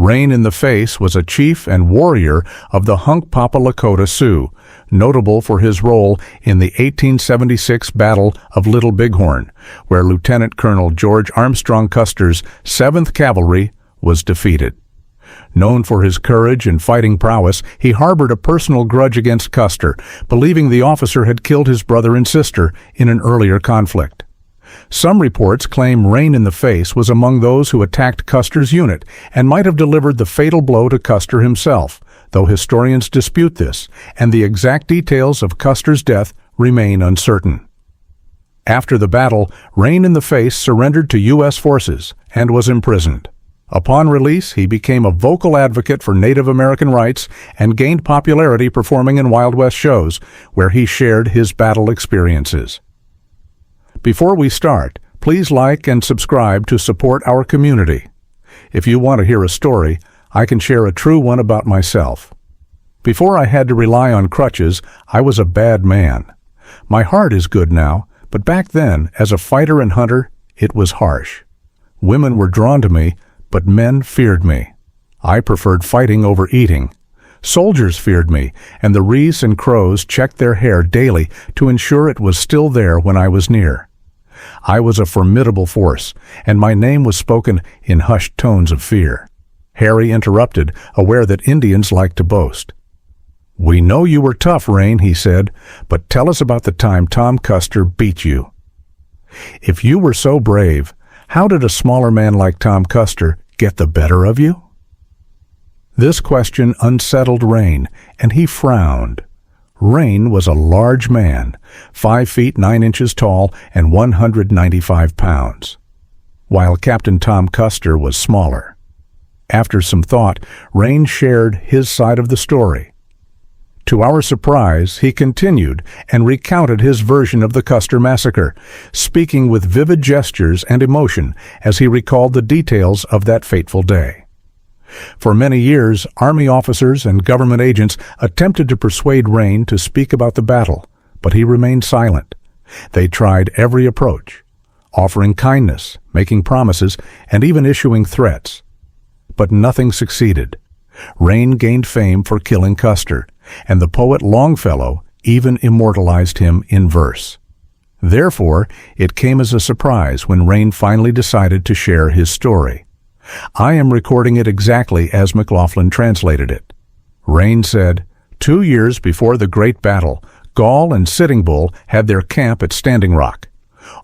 Rain in the Face was a chief and warrior of the Hunkpapa Lakota Sioux, notable for his role in the 1876 Battle of Little Bighorn, where Lieutenant Colonel George Armstrong Custer's 7th Cavalry was defeated. Known for his courage and fighting prowess, he harbored a personal grudge against Custer, believing the officer had killed his brother and sister in an earlier conflict. Some reports claim Rain in the Face was among those who attacked Custer's unit and might have delivered the fatal blow to Custer himself, though historians dispute this, and the exact details of Custer's death remain uncertain. After the battle, Rain in the Face surrendered to U.S. forces and was imprisoned. Upon release, he became a vocal advocate for Native American rights and gained popularity performing in Wild West shows, where he shared his battle experiences. Before we start, please like and subscribe to support our community. If you want to hear a story, I can share a true one about myself. Before I had to rely on crutches, I was a bad man. My heart is good now, but back then, as a fighter and hunter, it was harsh. Women were drawn to me, but men feared me. I preferred fighting over eating. Soldiers feared me, and the Rees and Crows checked their hair daily to ensure it was still there when I was near. I was a formidable force, and my name was spoken in hushed tones of fear. Harry interrupted, aware that Indians like to boast. "We know you were tough, Rain," he said, "but tell us about the time Tom Custer beat you." "If you were so brave, how did a smaller man like Tom Custer get the better of you?" This question unsettled Rain, and he frowned. Rain was a large man, 5 feet 9 inches tall and 195 pounds, while Captain Tom Custer was smaller. After some thought, Rain shared his side of the story. To our surprise, he continued and recounted his version of the Custer massacre, speaking with vivid gestures and emotion as he recalled the details of that fateful day. For many years, Army officers and government agents attempted to persuade Rain to speak about the battle, but he remained silent. They tried every approach, offering kindness, making promises, and even issuing threats. But nothing succeeded. Rain gained fame for killing Custer, and the poet Longfellow even immortalized him in verse. Therefore, it came as a surprise when Rain finally decided to share his story. I am recording it exactly as McLaughlin translated it. Rain said, 2 years before the Great Battle, Gall and Sitting Bull had their camp at Standing Rock.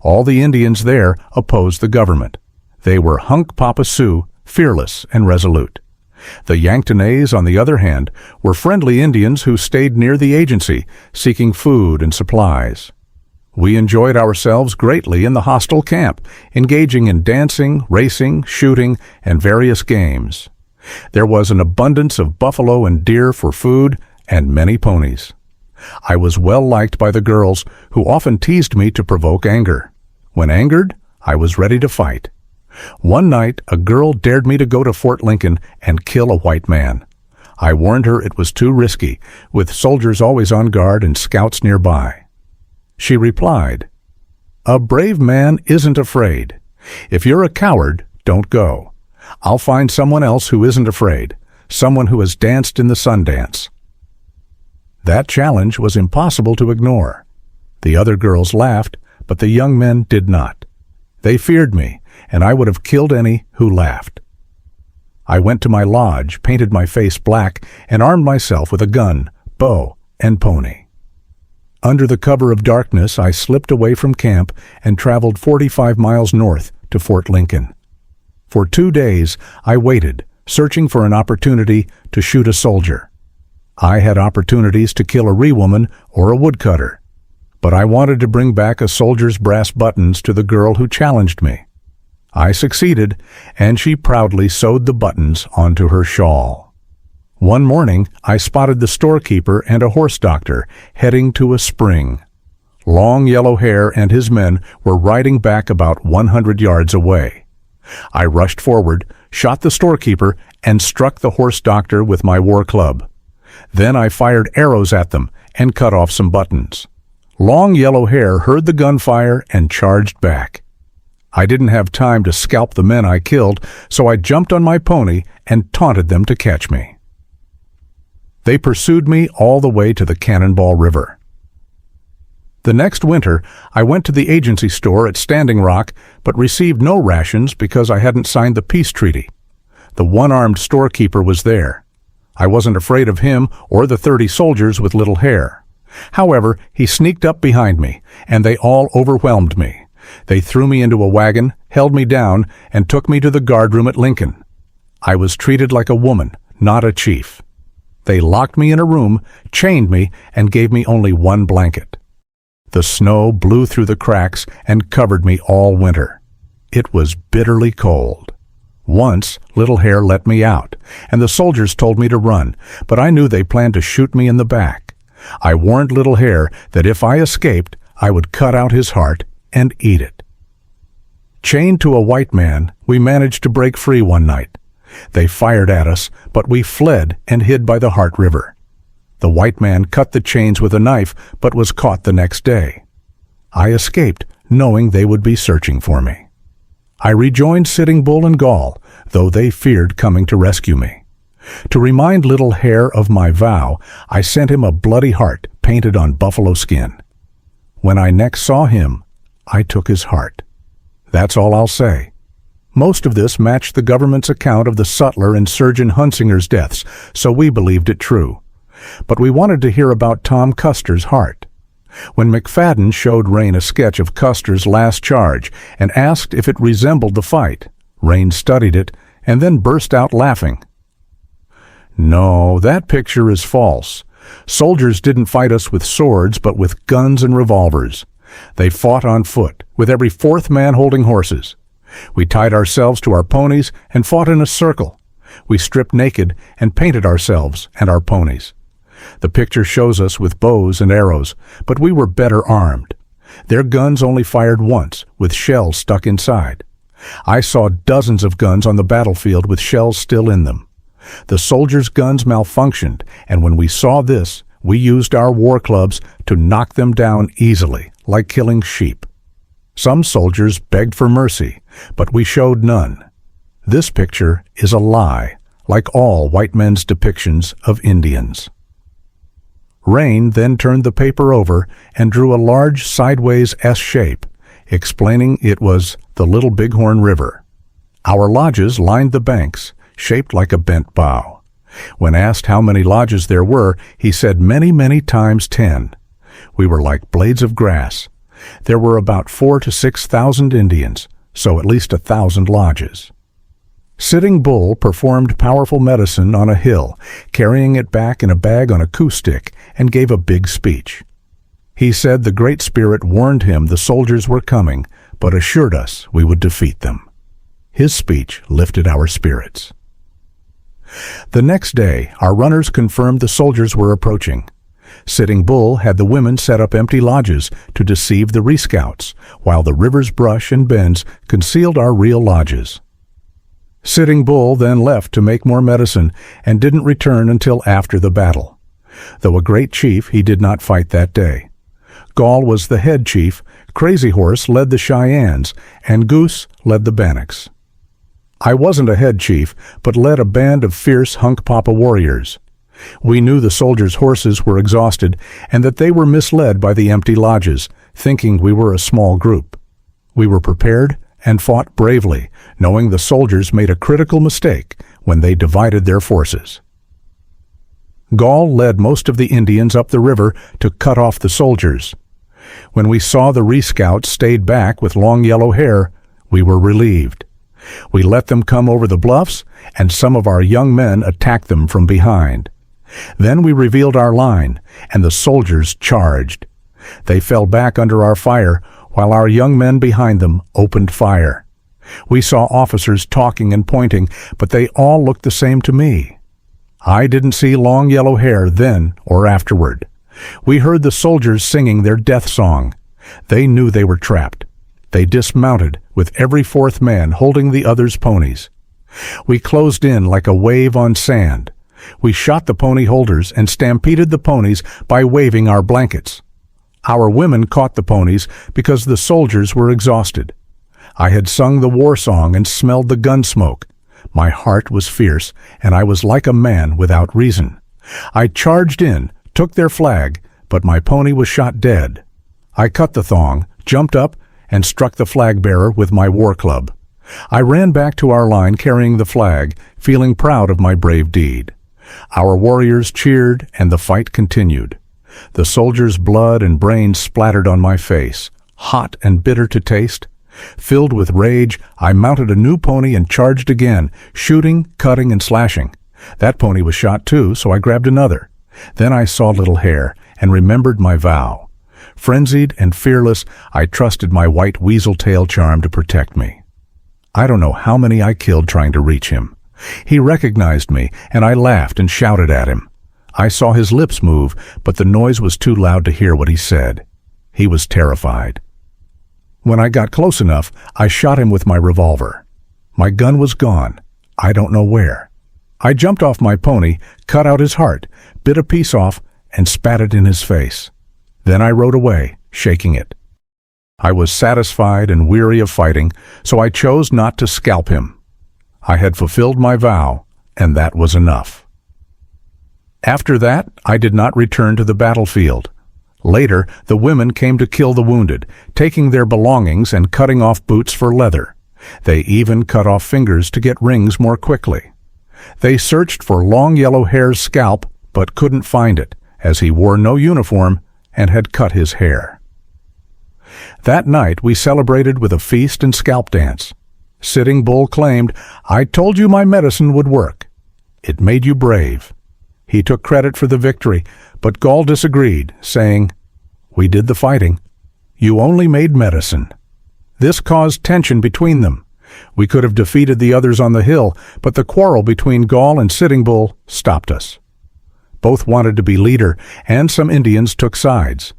All the Indians there opposed the government. They were Hunkpapa Sioux, fearless and resolute. The Yanktonais, on the other hand, were friendly Indians who stayed near the agency, seeking food and supplies. We enjoyed ourselves greatly in the hostile camp, engaging in dancing, racing, shooting, and various games. There was an abundance of buffalo and deer for food, and many ponies. I was well liked by the girls, who often teased me to provoke anger. When angered, I was ready to fight. One night, a girl dared me to go to Fort Lincoln and kill a white man. I warned her it was too risky, with soldiers always on guard and scouts nearby. She replied, "A brave man isn't afraid. If you're a coward, don't go. I'll find someone else who isn't afraid, someone who has danced in the Sundance." That challenge was impossible to ignore. The other girls laughed, but the young men did not. They feared me, and I would have killed any who laughed. I went to my lodge, painted my face black, and armed myself with a gun, bow, and pony. Under the cover of darkness, I slipped away from camp and traveled 45 miles north to Fort Lincoln. For 2 days, I waited, searching for an opportunity to shoot a soldier. I had opportunities to kill a Ree-woman or a woodcutter, but I wanted to bring back a soldier's brass buttons to the girl who challenged me. I succeeded, and she proudly sewed the buttons onto her shawl. One morning, I spotted the storekeeper and a horse doctor heading to a spring. Long Yellow Hair and his men were riding back about 100 yards away. I rushed forward, shot the storekeeper, and struck the horse doctor with my war club. Then I fired arrows at them and cut off some buttons. Long Yellow Hair heard the gunfire and charged back. I didn't have time to scalp the men I killed, so I jumped on my pony and taunted them to catch me. They pursued me all the way to the Cannonball River. The next winter, I went to the agency store at Standing Rock, but received no rations because I hadn't signed the peace treaty. The one-armed storekeeper was there. I wasn't afraid of him or the 30 soldiers with little hair. However, he sneaked up behind me, and they all overwhelmed me. They threw me into a wagon, held me down, and took me to the guardroom at Lincoln. I was treated like a woman, not a chief. They locked me in a room, chained me, and gave me only one blanket. The snow blew through the cracks and covered me all winter. It was bitterly cold. Once, Little Hair let me out, and the soldiers told me to run, but I knew they planned to shoot me in the back. I warned Little Hair that if I escaped, I would cut out his heart and eat it. Chained to a white man, we managed to break free one night. They fired at us, but we fled and hid by the Heart River. The white man cut the chains with a knife, but was caught the next day. I escaped, knowing they would be searching for me. I rejoined Sitting Bull and Gall, though they feared coming to rescue me. To remind Little Hair of my vow, I sent him a bloody heart painted on buffalo skin. When I next saw him, I took his heart. That's all I'll say. Most of this matched the government's account of the sutler and Surgeon Hunsinger's deaths, so we believed it true. But we wanted to hear about Tom Custer's heart. When McFadden showed Rain a sketch of Custer's last charge and asked if it resembled the fight, Rain studied it and then burst out laughing. No, that picture is false. Soldiers didn't fight us with swords, but with guns and revolvers. They fought on foot, with every fourth man holding horses. We tied ourselves to our ponies and fought in a circle. We stripped naked and painted ourselves and our ponies. The picture shows us with bows and arrows, but we were better armed. Their guns only fired once, with shells stuck inside. I saw dozens of guns on the battlefield with shells still in them. The soldiers' guns malfunctioned, and when we saw this, we used our war clubs to knock them down easily, like killing sheep. Some soldiers begged for mercy, but we showed none. This picture is a lie, like all white men's depictions of Indians. Rain then turned the paper over and drew a large sideways S shape, explaining it was the Little Bighorn River. Our lodges lined the banks, shaped like a bent bow. When asked how many lodges there were, he said many, many times 10. We were like blades of grass. There were about 4,000 to 6,000 Indians, so at least 1,000 lodges. Sitting Bull performed powerful medicine on a hill, carrying it back in a bag on a coup stick, and gave a big speech. He said the Great Spirit warned him the soldiers were coming, but assured us we would defeat them. His speech lifted our spirits. The next day, our runners confirmed the soldiers were approaching. Sitting Bull had the women set up empty lodges to deceive the rescouts, while the river's brush and bends concealed our real lodges. Sitting Bull then left to make more medicine and didn't return until after the battle. Though a great chief, he did not fight that day. Gall was the head chief, Crazy Horse led the Cheyennes, and Goose led the Bannocks. I wasn't a head chief, but led a band of fierce Hunkpapa warriors. We knew the soldiers' horses were exhausted and that they were misled by the empty lodges, thinking we were a small group. We were prepared and fought bravely, knowing the soldiers made a critical mistake when they divided their forces. Gall led most of the Indians up the river to cut off the soldiers. When we saw the rescouts stayed back with long yellow hair, we were relieved. We let them come over the bluffs, and some of our young men attacked them from behind. Then we revealed our line, and the soldiers charged. They fell back under our fire, while our young men behind them opened fire. We saw officers talking and pointing, but they all looked the same to me. I didn't see long yellow hair then or afterward. We heard the soldiers singing their death song. They knew they were trapped. They dismounted, with every fourth man holding the other's ponies. We closed in like a wave on sand. We shot the pony holders and stampeded the ponies by waving our blankets. Our women caught the ponies because the soldiers were exhausted. I had sung the war song and smelled the gun smoke. My heart was fierce, and I was like a man without reason. I charged in, took their flag, but my pony was shot dead. I cut the thong, jumped up, and struck the flag bearer with my war club. I ran back to our line carrying the flag, feeling proud of my brave deed. Our warriors cheered, and the fight continued. The soldiers' blood and brains splattered on my face, hot and bitter to taste. Filled with rage, I mounted a new pony and charged again, shooting, cutting, and slashing. That pony was shot too, so I grabbed another. Then I saw Little Hare and remembered my vow. Frenzied and fearless, I trusted my white weasel tail charm to protect me. I don't know how many I killed trying to reach him. He recognized me, and I laughed and shouted at him. I saw his lips move, but the noise was too loud to hear what he said. He was terrified. When I got close enough, I shot him with my revolver. My gun was gone. I don't know where. I jumped off my pony, cut out his heart, bit a piece off, and spat it in his face. Then I rode away, shaking it. I was satisfied and weary of fighting, so I chose not to scalp him. I had fulfilled my vow, and that was enough. After that, I did not return to the battlefield. Later, the women came to kill the wounded, taking their belongings and cutting off boots for leather. They even cut off fingers to get rings more quickly. They searched for Long Yellow Hare's scalp, but couldn't find it, as he wore no uniform and had cut his hair. That night, we celebrated with a feast and scalp dance. Sitting Bull claimed, "I told you my medicine would work. It made you brave." He took credit for the victory, but Gall disagreed, saying, "We did the fighting. You only made medicine." This caused tension between them. We could have defeated the others on the hill, but the quarrel between Gall and Sitting Bull stopped us. Both wanted to be leader, and some Indians took sides.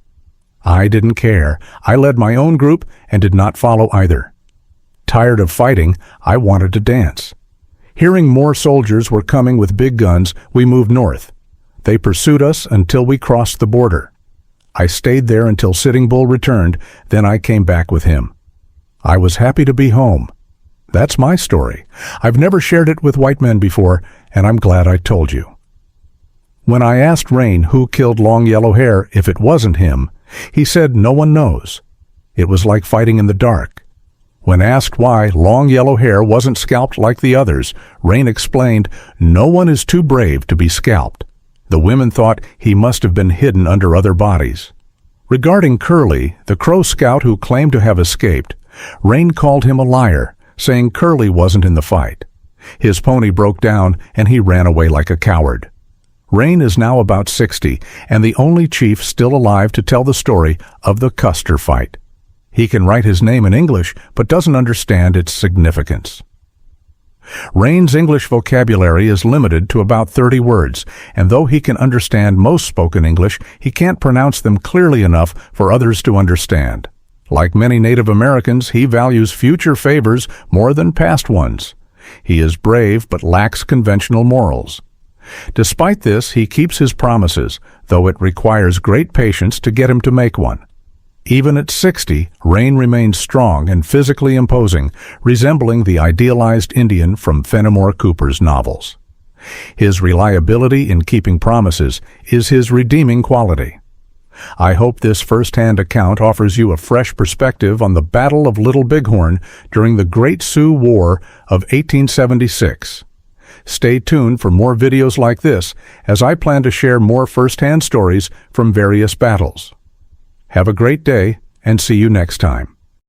I didn't care. I led my own group and did not follow either. Tired of fighting, I wanted to dance. Hearing more soldiers were coming with big guns, we moved north. They pursued us until we crossed the border. I stayed there until Sitting Bull returned, then I came back with him. I was happy to be home. That's my story. I've never shared it with white men before, and I'm glad I told you. When I asked Rain who killed Long Yellow Hare if it wasn't him, he said no one knows. It was like fighting in the dark. When asked why Long Yellow Hare wasn't scalped like the others, Rain explained, "No one is too brave to be scalped." The women thought he must have been hidden under other bodies. Regarding Curly, the Crow scout who claimed to have escaped, Rain called him a liar, saying Curly wasn't in the fight. His pony broke down and he ran away like a coward. Rain is now about 60 and the only chief still alive to tell the story of the Custer fight. He can write his name in English but doesn't understand its significance. Rain's English vocabulary is limited to about 30 words, and though he can understand most spoken English, he can't pronounce them clearly enough for others to understand. Like many Native Americans, he values future favors more than past ones. He is brave but lacks conventional morals. Despite this, he keeps his promises, though it requires great patience to get him to make one. Even at 60, Rain remains strong and physically imposing, resembling the idealized Indian from Fenimore Cooper's novels. His reliability in keeping promises is his redeeming quality. I hope this first-hand account offers you a fresh perspective on the Battle of Little Bighorn during the Great Sioux War of 1876. Stay tuned for more videos like this, as I plan to share more first-hand stories from various battles. Have a great day, and see you next time.